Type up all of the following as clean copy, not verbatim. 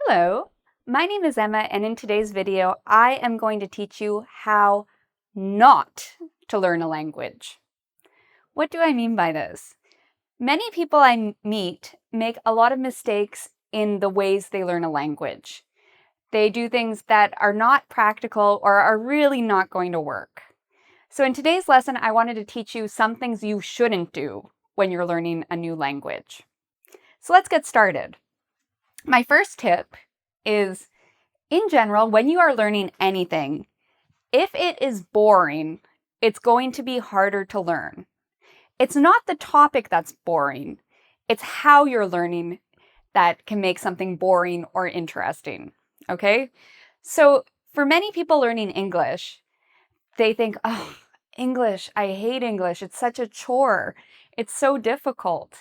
Hello, my name is Emma, and in today's video, I am going to teach you how not to learn a language. What do I mean by this? Many people I meet make a lot of mistakes in the ways they learn a language. They do things that are not practical or are really not going to work. So in today's lesson, I wanted to teach you some things you shouldn't do when you're learning a new language. So let's get started. My first tip is, in general, when you are learning anything, if it is boring, it's going to be harder to learn. It's not the topic that's boring, it's how you're learning that can make something boring or interesting, okay? So for many people learning English, they think, oh, English, I hate English, it's such a chore, it's so difficult.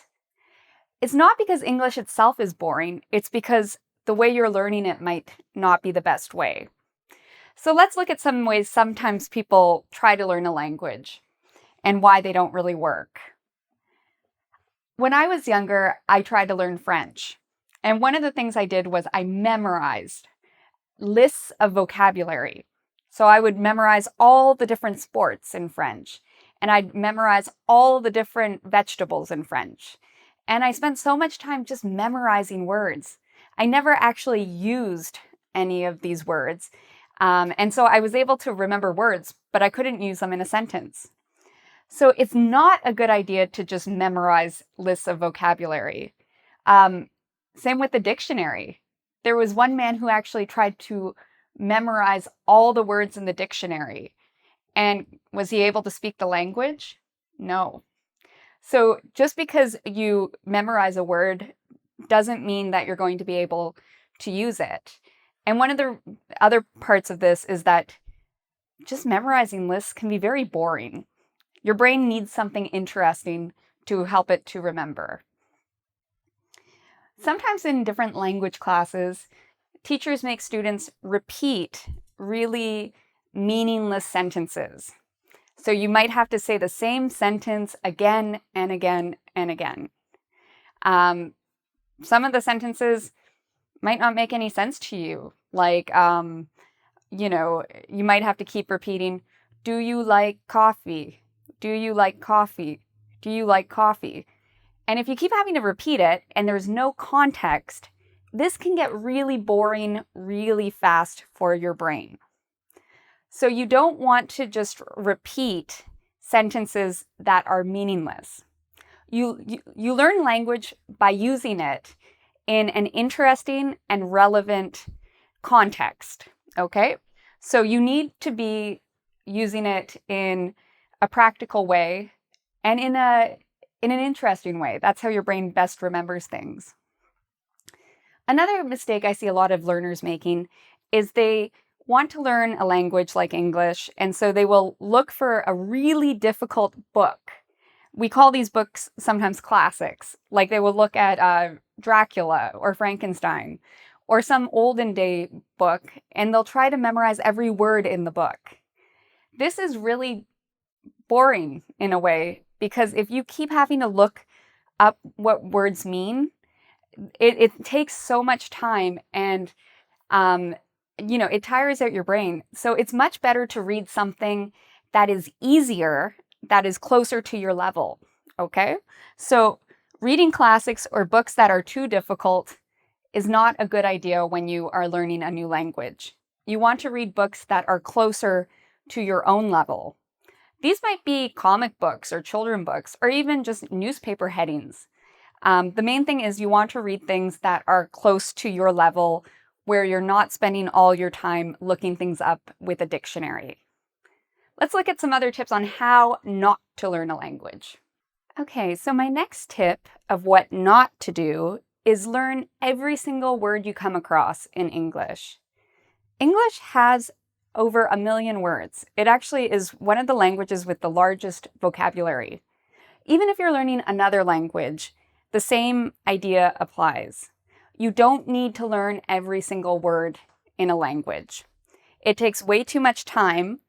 It's not because English itself is boring, it's because the way you're learning it might not be the best way. So let's look at some ways sometimes people try to learn a language and why they don't really work. When I was younger, I tried to learn French. And one of the things I did was I memorized lists of vocabulary. So I would memorize all the different sports in French, and I'd memorize all the different vegetables in French. And I spent so much time just memorizing words. I never actually used any of these words. And so I was able to remember words, but I couldn't use them in a sentence. So it's not a good idea to just memorize lists of vocabulary. Same with the dictionary. There was one man who actually tried to memorize all the words in the dictionary. And was he able to speak the language? No. So just because you memorize a word doesn't mean that you're going to be able to use it. And one of the other parts of this is that just memorizing lists can be very boring. Your brain needs something interesting to help it to remember. Sometimes in different language classes, teachers make students repeat really meaningless sentences. So you might have to say the same sentence again and again and again. Some of the sentences might not make any sense to you. Like, you might have to keep repeating, do you like coffee? Do you like coffee? Do you like coffee? And if you keep having to repeat it and there's no context, this can get really boring really fast for your brain. So you don't want to just repeat sentences that are meaningless. You learn language by using it in an interesting and relevant context, okay? So you need to be using it in a practical way and in an interesting way. That's how your brain best remembers things. Another mistake I see a lot of learners making is they want to learn a language like English, and so they will look for a really difficult book. We call these books sometimes classics. Like they will look at Dracula or Frankenstein or some olden day book, and they'll try to memorize every word in the book. This is really boring in a way, because if you keep having to look up what words mean, it takes so much time, and it tires out your brain. So it's much better to read something that is easier, that is closer to your level, okay? So reading classics or books that are too difficult is not a good idea when you are learning a new language. You want to read books that are closer to your own level. These might be comic books or children books or even just newspaper headings. The main thing is you want to read things that are close to your level, where you're not spending all your time looking things up with a dictionary. Let's look at some other tips on how not to learn a language. Okay, so my next tip of what not to do is learn every single word you come across in English. English has over 1 million words. It actually is one of the languages with the largest vocabulary. Even if you're learning another language, the same idea applies. You don't need to learn every single word in a language. It takes way too much time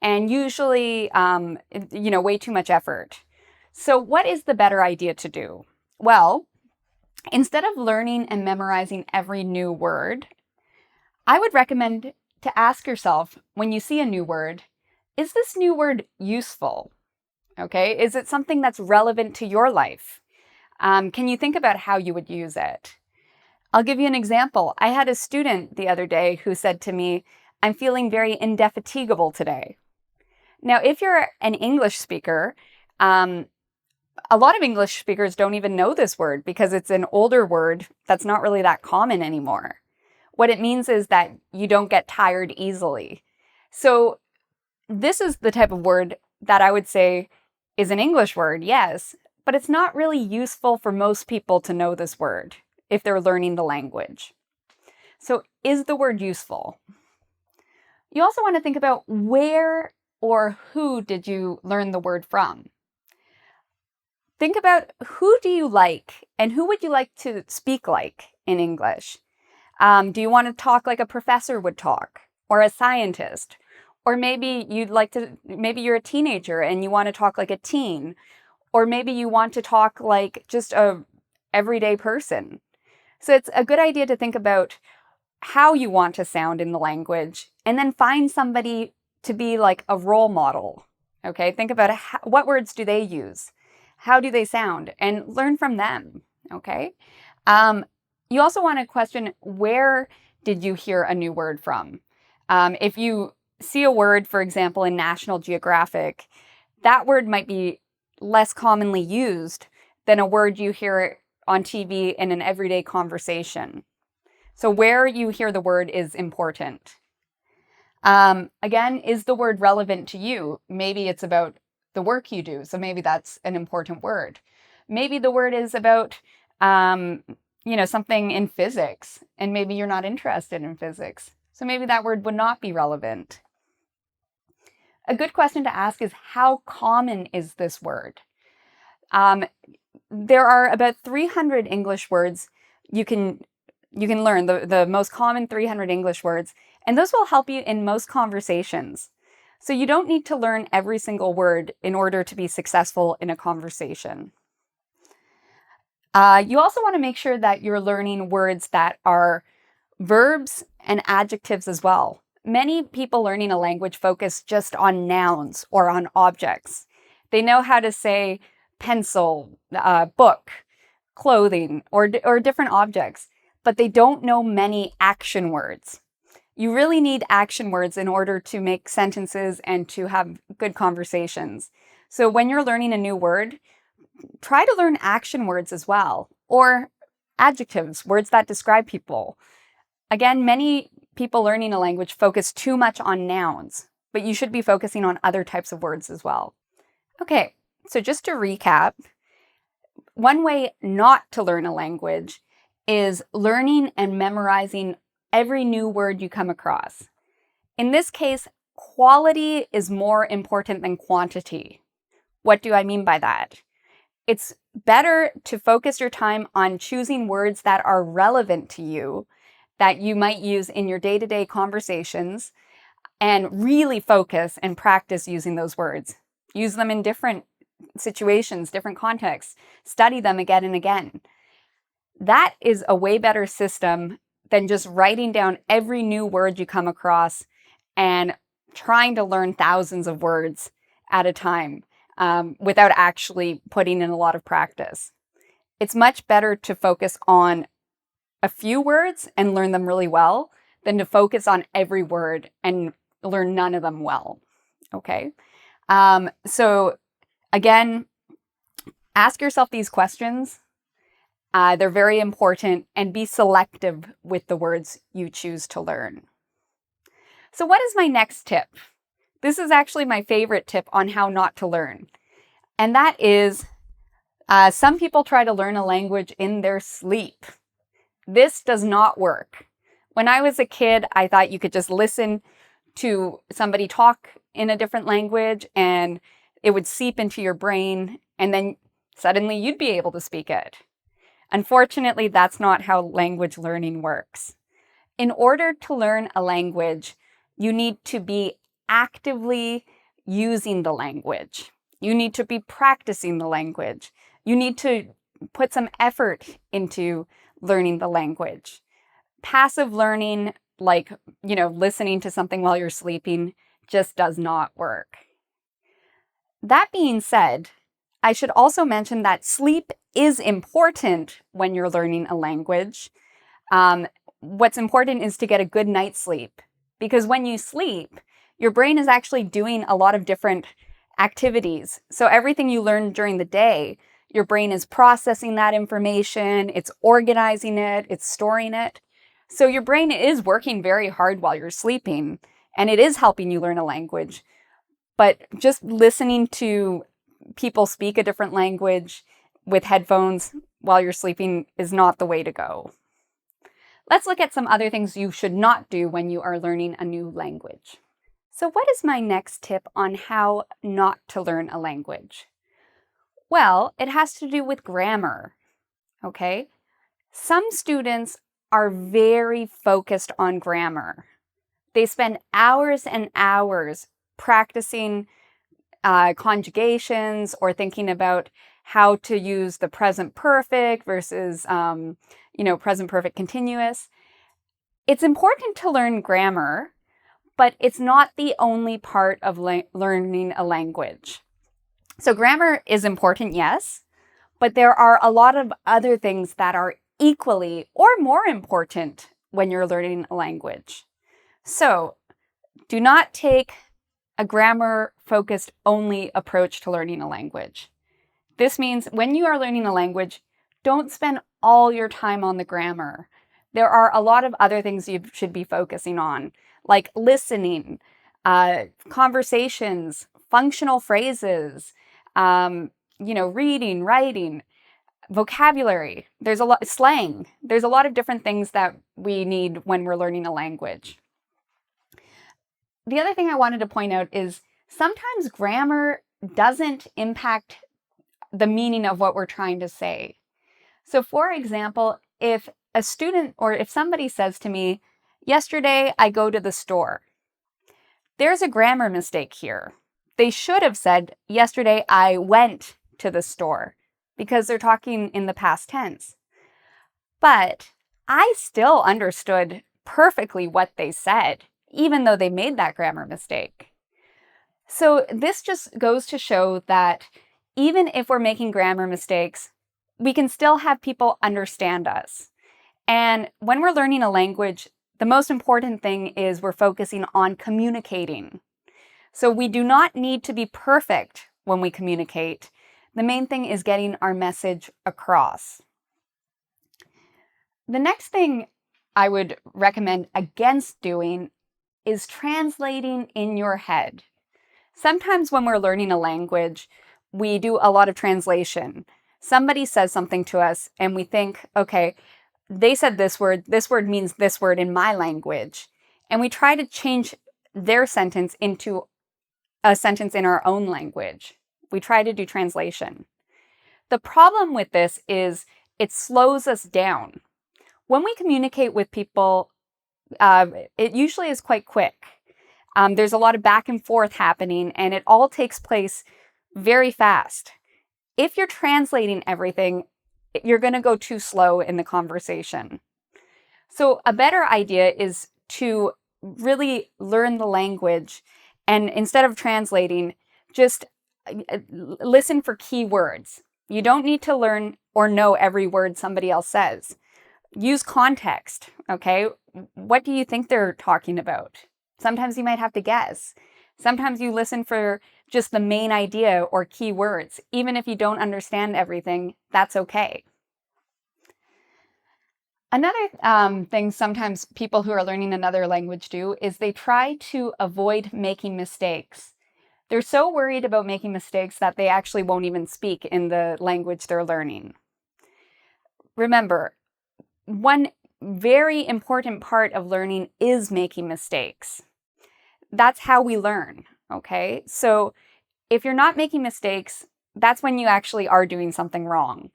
and usually, way too much effort. So what is the better idea to do? Well, Instead of learning and memorizing every new word, I would recommend to ask yourself when you see a new word, is this new word useful? Okay, is it something that's relevant to your life? Can you think about how you would use it? I'll give you an example. I had a student the other day who said to me, I'm feeling very indefatigable today. Now, if you're an English speaker, a lot of English speakers don't even know this word because it's an older word that's not really that common anymore. What it means is that you don't get tired easily. So this is the type of word that I would say is an English word, yes, but it's not really useful for most people to know this word if they're learning the language. So is the word useful? You also want to think about where or who did you learn the word from? Think about who do you like and who would you like to speak like in English? Do you want to talk like a professor would talk or a scientist? Or maybe maybe you're a teenager and you want to talk like a teen. Or maybe you want to talk like just a everyday person. So it's a good idea to think about how you want to sound in the language and then find somebody to be like a role model. Okay, think about what words do they use? How do they sound? And learn from them. Okay. You also want to question, where did you hear a new word from? If you see a word, for example, in National Geographic, that word might be less commonly used than a word you hear on TV in an everyday conversation. So where you hear the word is important. Again, is the word relevant to you? Maybe it's about the work you do, so maybe that's an important word. Maybe the word is about something in physics, and maybe you're not interested in physics. So maybe that word would not be relevant. A good question to ask is, how common is this word? There are about 300 English words you can learn, the most common 300 English words, and those will help you in most conversations. So you don't need to learn every single word in order to be successful in a conversation. You also want to make sure that you're learning words that are verbs and adjectives as well. Many people learning a language focus just on nouns or on objects. They know how to say pencil, book, clothing, or different objects, but they don't know many action words. You really need action words in order to make sentences and to have good conversations. So when you're learning a new word, try to learn action words as well, or adjectives, words that describe people. Again, many people learning a language focus too much on nouns, but you should be focusing on other types of words as well. Okay, so just to recap, one way not to learn a language is learning and memorizing every new word you come across. In this case, quality is more important than quantity. What do I mean by that? It's better to focus your time on choosing words that are relevant to you, that you might use in your day-to-day conversations, and really focus and practice using those words. Use them in different situations, different contexts. Study them again and again. That is a way better system than just writing down every new word you come across and trying to learn thousands of words at a time without actually putting in a lot of practice. It's much better to focus on a few words and learn them really well than to focus on every word and learn none of them well. Okay? So again, ask yourself these questions. They're very important, and be selective with the words you choose to learn. So what is my next tip? This is actually my favorite tip on how not to learn. And that is, some people try to learn a language in their sleep. This does not work. When I was a kid, I thought you could just listen to somebody talk in a different language and it would seep into your brain, and then suddenly you'd be able to speak it. Unfortunately, that's not how language learning works. In order to learn a language, you need to be actively using the language. You need to be practicing the language. You need to put some effort into learning the language. Passive learning, like, listening to something while you're sleeping, just does not work. That being said, I should also mention that sleep is important when you're learning a language. What's important is to get a good night's sleep, because when you sleep, your brain is actually doing a lot of different activities. So everything you learn during the day, your brain is processing that information, it's organizing it, it's storing it. So your brain is working very hard while you're sleeping, and it is helping you learn a language. But just listening to people speak a different language with headphones while you're sleeping is not the way to go. Let's look at some other things you should not do when you are learning a new language. So what is my next tip on how not to learn a language? Well, it has to do with grammar, okay? Some students are very focused on grammar. They spend hours and hours practicing conjugations or thinking about how to use the present perfect versus, present perfect continuous. It's important to learn grammar, but it's not the only part of learning a language. So grammar is important, yes, but there are a lot of other things that are equally or more important when you're learning a language. So do not take a grammar-focused only approach to learning a language. This means when you are learning a language, don't spend all your time on the grammar. There are a lot of other things you should be focusing on, like listening, conversations, functional phrases, reading, writing, vocabulary. There's a lot, slang. There's a lot of different things that we need when we're learning a language. The other thing I wanted to point out is sometimes grammar doesn't impact the meaning of what we're trying to say. So for example, if a student or if somebody says to me, "Yesterday I go to the store," there's a grammar mistake here. They should have said, "Yesterday I went to the store," because they're talking in the past tense. But I still understood perfectly what they said, even though they made that grammar mistake. So this just goes to show that even if we're making grammar mistakes, we can still have people understand us. And when we're learning a language, the most important thing is we're focusing on communicating. So we do not need to be perfect when we communicate. The main thing is getting our message across. The next thing I would recommend against doing is translating in your head. Sometimes when we're learning a language, we do a lot of translation. Somebody says something to us and we think, okay, they said this word means this word in my language. And we try to change their sentence into a sentence in our own language. We try to do translation. The problem with this is it slows us down. When we communicate with people, it usually is quite quick. There's a lot of back and forth happening, and it all takes place very fast. If you're translating everything, you're going to go too slow in the conversation. So a better idea is to really learn the language, and instead of translating, just listen for key words. You don't need to learn or know every word somebody else says. Use context, okay? What do you think they're talking about? Sometimes you might have to guess. Sometimes you listen for just the main idea or key words. Even if you don't understand everything, that's okay. Another thing sometimes people who are learning another language do is they try to avoid making mistakes. They're so worried about making mistakes that they actually won't even speak in the language they're learning. Remember, one very important part of learning is making mistakes. That's how we learn, okay? So if you're not making mistakes, that's when you actually are doing something wrong.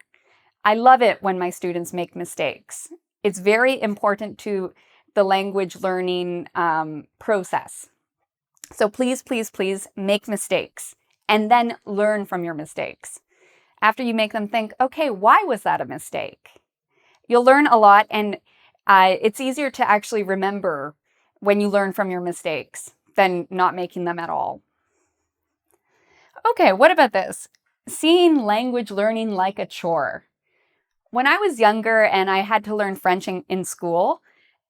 I love it when my students make mistakes. It's very important to the language learning process. So please, please, please make mistakes and then learn from your mistakes. after you make them think, okay, why was that a mistake? You'll learn a lot, and it's easier to actually remember when you learn from your mistakes than not making them at all. Okay, what about this? Seeing language learning like a chore. When I was younger and I had to learn French in school,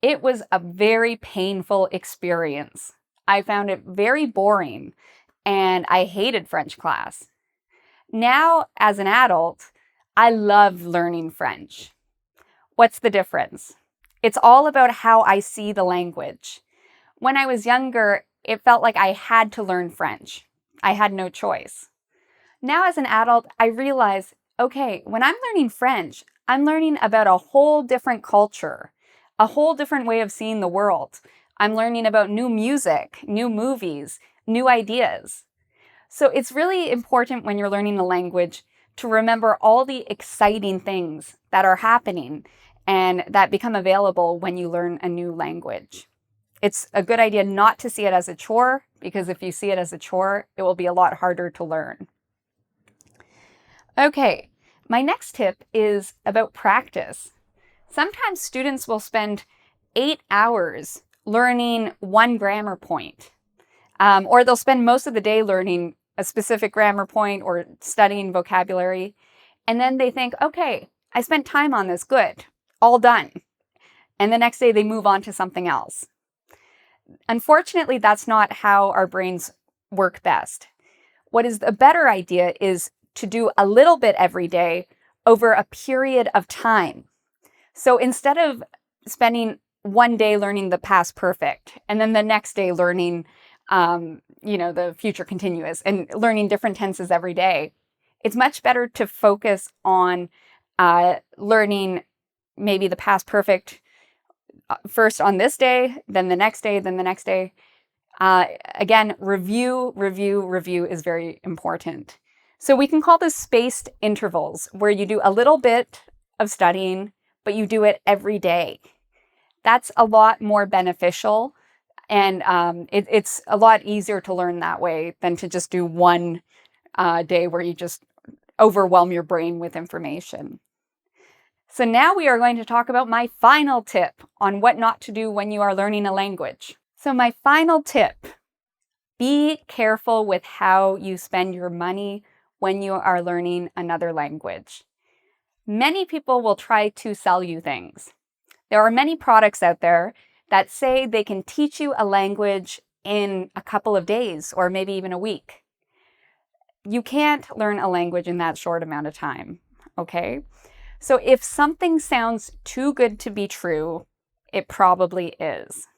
it was a very painful experience. I found it very boring and I hated French class. Now, as an adult, I love learning French. What's the difference? It's all about how I see the language. When I was younger, it felt like I had to learn French. I had no choice. Now, as an adult, I realize, okay, when I'm learning French, I'm learning about a whole different culture, a whole different way of seeing the world. I'm learning about new music, new movies, new ideas. So it's really important when you're learning a language to remember all the exciting things that are happening and that become available when you learn a new language. It's a good idea not to see it as a chore, because if you see it as a chore, it will be a lot harder to learn. Okay, my next tip is about practice. Sometimes students will spend 8 hours learning one grammar point, or they'll spend most of the day learning a specific grammar point or studying vocabulary, and then they think, okay, I spent time on this, good, all done. And the next day they move on to something else. Unfortunately, that's not how our brains work best. What is a better idea is to do a little bit every day over a period of time. So instead of spending one day learning the past perfect and then the next day learning, the future continuous and learning different tenses every day, it's much better to focus on learning maybe the past perfect first on this day, then the next day, then the next day. Again, review is very important. So we can call this spaced intervals, where you do a little bit of studying, but you do it every day. That's a lot more beneficial, and it's a lot easier to learn that way than to just do one day where you just overwhelm your brain with information. So now we are going to talk about my final tip on what not to do when you are learning a language. So my final tip, be careful with how you spend your money when you are learning another language. Many people will try to sell you things. There are many products out there that say they can teach you a language in a couple of days or maybe even a week. You can't learn a language in that short amount of time, okay? So if something sounds too good to be true, it probably is.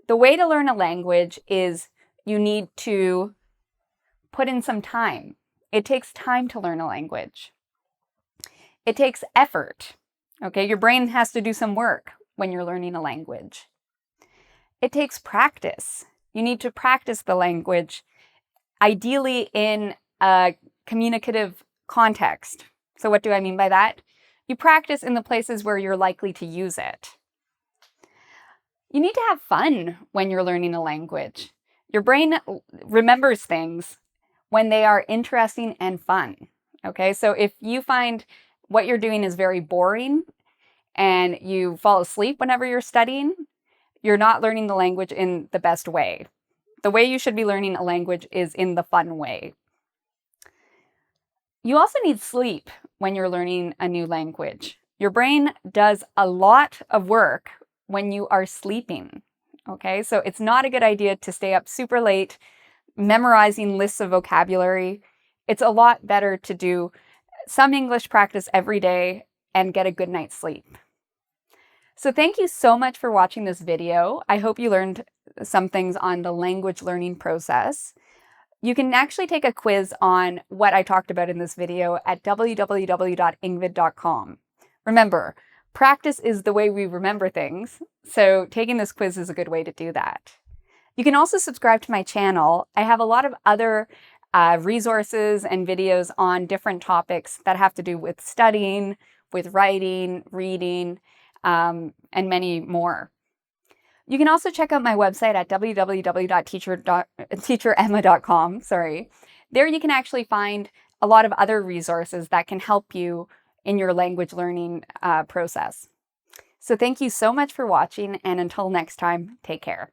The way to learn a language is you need to put in some time. It takes time to learn a language. It takes effort. Okay, your brain has to do some work when you're learning a language. It takes practice. You need to practice the language, ideally in a communicative context. So what do I mean by that? You practice in the places where you're likely to use it. You need to have fun when you're learning a language. Your brain remembers things when they are interesting and fun. Okay, so if you find what you're doing is very boring and you fall asleep whenever you're studying, you're not learning the language in the best way. The way you should be learning a language is in the fun way. You also need sleep when you're learning a new language. Your brain does a lot of work when you are sleeping. Okay, so it's not a good idea to stay up super late memorizing lists of vocabulary. It's a lot better to do some English practice every day and get a good night's sleep. So thank you so much for watching this video. I hope you learned some things on the language learning process. You can actually take a quiz on what I talked about in this video at www.engvid.com. Remember, practice is the way we remember things, so taking this quiz is a good way to do that. You can also subscribe to my channel. I have a lot of other resources and videos on different topics that have to do with studying, with writing, reading, and many more. You can also check out my website at www.teacheremma.com. There you can actually find a lot of other resources that can help you in your language learning process. So thank you so much for watching, and until next time, take care.